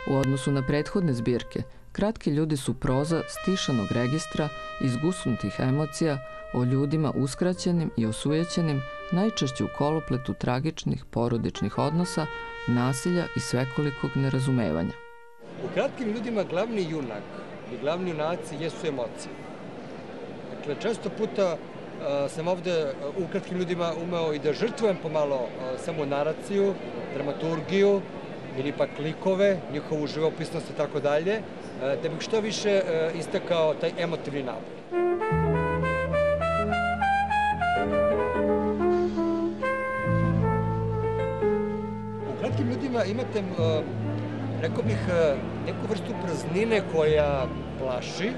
U odnosu na prethodne zbirke, Kratki ljudi su proza stišanog registra, izgusnutih emocija, o ljudima uskraćenim i osujećenim, najčešće u kolopletu tragičnih porodičnih odnosa, nasilja i svekolikog nerazumevanja. U Kratkim ljudima glavni junak i glavni junaci jesu emocije. Dakle, često puta sam ovde u Kratkim ljudima umeo i da žrtvujem pomalo samo naraciju, dramaturgiju ili pak likove, njihovu živopisnost i tako dalje, da bih što više istakao taj emotivni napor. U Kratkim ljudima imate, rekao bih, neku vrstu praznine koja plaši.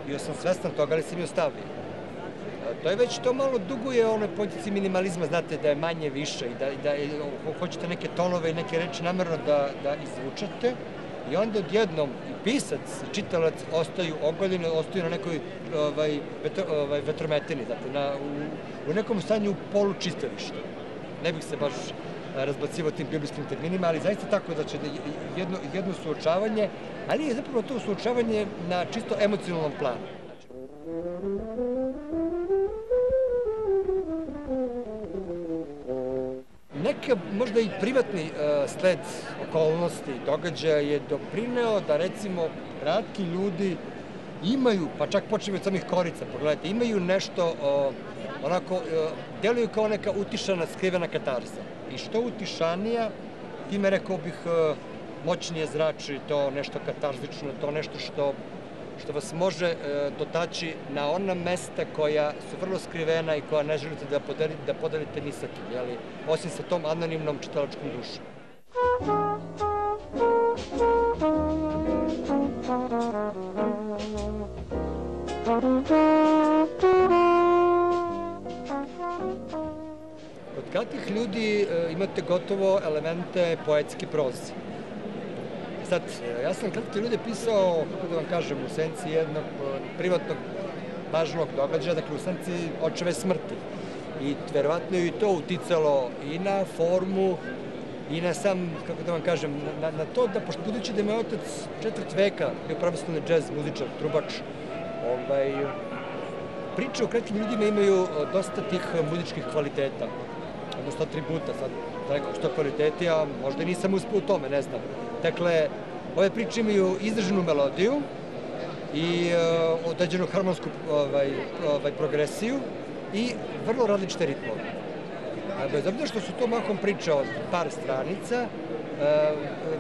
Bio sam svestan toga, ali sam je ostavio. To je već to malo duguje onoj politici minimalizma, znate, da je manje više i da hoćete neke tonove i neke reči namerno da izvučete i onda odjednom i pisac i čitalac ostaju ogoljeni, ostaju na nekoj vetrometini, znate, u nekom stanju polučistilišta. Ne bih se baš razbacivao tim biblijskim terminima, ali zaista tako da će jedno suočavanje, ali je zapravo to suočavanje na čisto emocionalnom planu. Neka možda i privatni sled okolnosti i događaja je doprineo da, recimo, Kratki ljudi imaju, pa čak počinju od samih korica, pogledajte, imaju nešto, onako, deluju kao neka utišana, skrivena katarza. I što utišanija, time, rekao bih, moćnije zrači to nešto katarzično, to nešto što vas može dotaći na ona mesta koja su vrlo skrivena i koja ne želite da podelite ni sa kim, osim sa tom anonimnom čitalačkom dušom. Kod Kratkih ljudi imate gotovo elemente poetske proze. Sad, ja sam Kratke ljude pisao, kako da vam kažem, u senci jednog privatnog važnog događaja, dakle u senci očeve smrti. I verovatno je i to uticalo i na formu i na sam, kako da vam kažem, na to da, pošto budući da je moj otac 4 veka bio pravoslavni džez muzičar, trubač, priče o Kratkim ljudima imaju dosta tih muzičkih kvaliteta, odnosno atributa, sad da rekao što kvaliteti, a možda i nisam uspeo u tome, ne znam. Dakle, ove priče imaju izdržanu melodiju i određenu harmonsku progresiju i vrlo različite ritmove. Bez obzira što su to mahom priče od par stranica,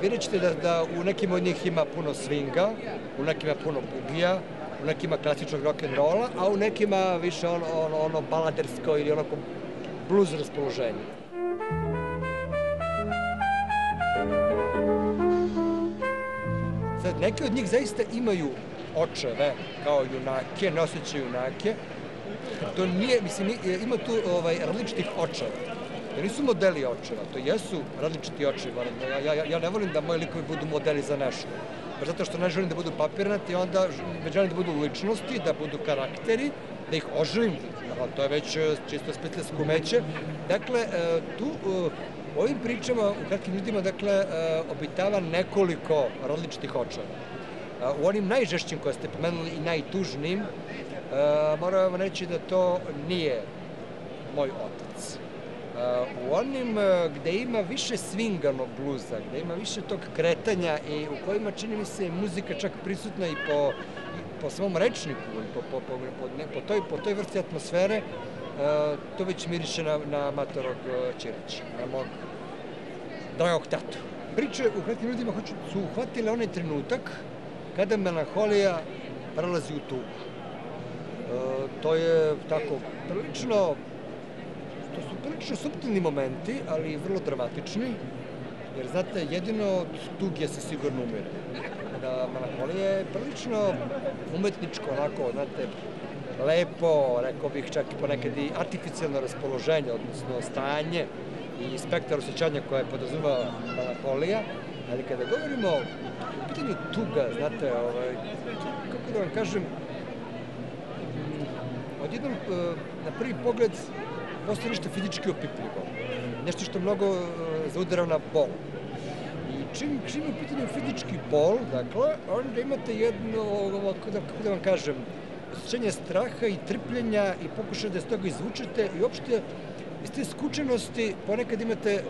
vidjet ćete da u nekim od njih ima puno swinga, u nekima puno bugija, u nekima klasičnog rock'n'rolla, a u nekima više ono baladersko ili onako blues raspoloženje. Neke od njih zaista imaju očeve kao junake, noseće junake. To nije, mislim, ima tu različitih očeva. To nisu modeli očeva, to jesu različiti očevi. Ja ne volim da moji likovi budu modeli za nešto. Baš zato što ne želim da budu papirnati, onda želim da budu ličnosti, da budu karakteri, da ih oživim. To je već čisto spletljsko umeće. Dakle, tu u ovim pričama u Kratkim ljudima, dakle, obitava nekoliko različitih očeva. U onim najžešćim koje ste pomenuli i najtužnijim, moram vam reći da to nije moj otac. U onim gde ima više swinganog bluza, gde ima više tog kretanja i u kojima, čini mi se, muzika čak prisutna i po svom rečniku, po toj vrsti atmosfere, to već miriše na matorog Ćirića, na mog dragog tatu. Priče u Kratkim ljudima su uhvatile onaj trenutak kada melanholija prelazi u tugu. To je tako to su prilično suptilni momenti, ali vrlo dramatični, jer, znate, jedino od tuge se sigurno umire. Da melanholija je prilično umetničko, onako, znate, lepo, rekao bih čak i ponekad i artificijalno raspoloženje, odnosno stanje i spektar osjećanja koje podrazumeva melanholija, ali kada govorimo o pitanju tuga, znate, kako da vam kažem, odjednom na prvi pogled postoje nešto fizički opipljivo, nešto što mnogo zaudara na bol. čim je u pitanju fizički bol, dakle, onda imate jedno, kako da vam kažem, osjećanje straha i trpljenja i pokušaj da iz toga izvučete i uopšte iz te skučenosti ponekad imate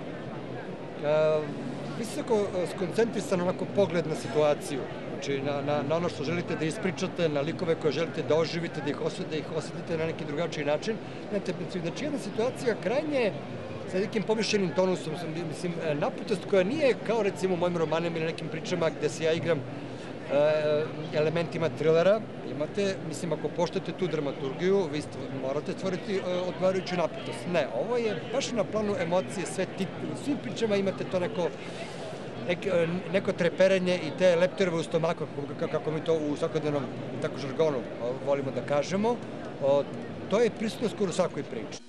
visoko skoncentrisan onako pogled na situaciju, znači na ono što želite da ispričate, na likove koje želite da oživite, da ih osetite na neki drugačiji način. Znači jedna situacija krajnje sa nekim pomišljenim tonusom, mislim, naputost koja nije kao recimo u mojim romanima ili nekim pričama gde se ja igram elementima trilera, imate, mislim, ako poštujete tu dramaturgiju, vi morate stvoriti odgovarajuću naputost. Ne, ovo je baš na planu emocije, u svim pričama imate to neko treperenje i te leptirove u stomaku, kako mi to u svakodnevnom tako žargonu volimo da kažemo. To je prisutno skoro u svakoj priči.